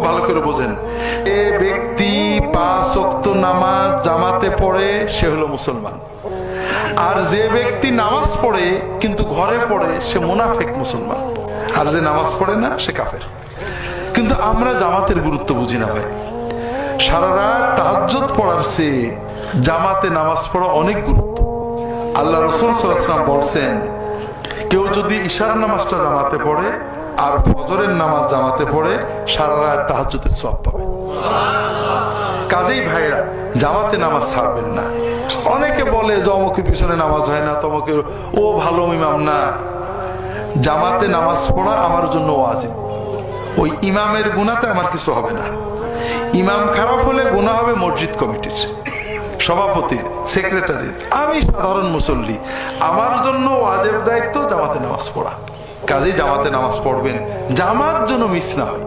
ভালো করে বোঝেন, যে ব্যক্তি 5 ওয়াক্ত নামাজ জামাতে পড়ে সে হলো মুসলমান, আর যে ব্যক্তি নামাজ পড়ে কিন্তু ঘরে পড়ে সে মুনাফিক মুসলমান, আর যে নামাজ পড়ে না সে কাফের। কিন্তু আমরা জামাতের গুরুত্ব বুঝি না ভাই। সারা রাত তাহাজ্জুদ পড়ার চেয়ে জামাতে নামাজ পড়া অনেক গুরুত্ব। আল্লাহ রাসূল সাল্লাল্লাহু আলাইহি ওয়াসাল্লাম বলছেন, কেউ যদি ইশার নামাজটা জামাতে পড়ে আর ফজরের নামাজ জামাতে পড়ে সারা রাত তাহাজ্জুদের সওয়াব পাবে। কাজেই ভাইরা জামাতে নামাজ ছাড়বেন না। অনেকে বলে যে অমুকের পিছনে নামাজ হয় না, তমকে ও ভালো ইমাম না। জামাতে নামাজ পড়া আমার জন্য ওয়াজিব। ওই ইমামের গুনাহতে আমার কিছু হবে না। ইমাম খারাপ হলে গুনাহ হবে মসজিদ কমিটির, সভাপতির, সেক্রেটারির। আমি সাধারণ মুসল্লি, আমার জন্য ওয়াজিব দায়িত্ব জামাতে নামাজ পড়া। কাজেই জামাতে নামাজ পড়বেন, জামাত যেন মিস না হয়।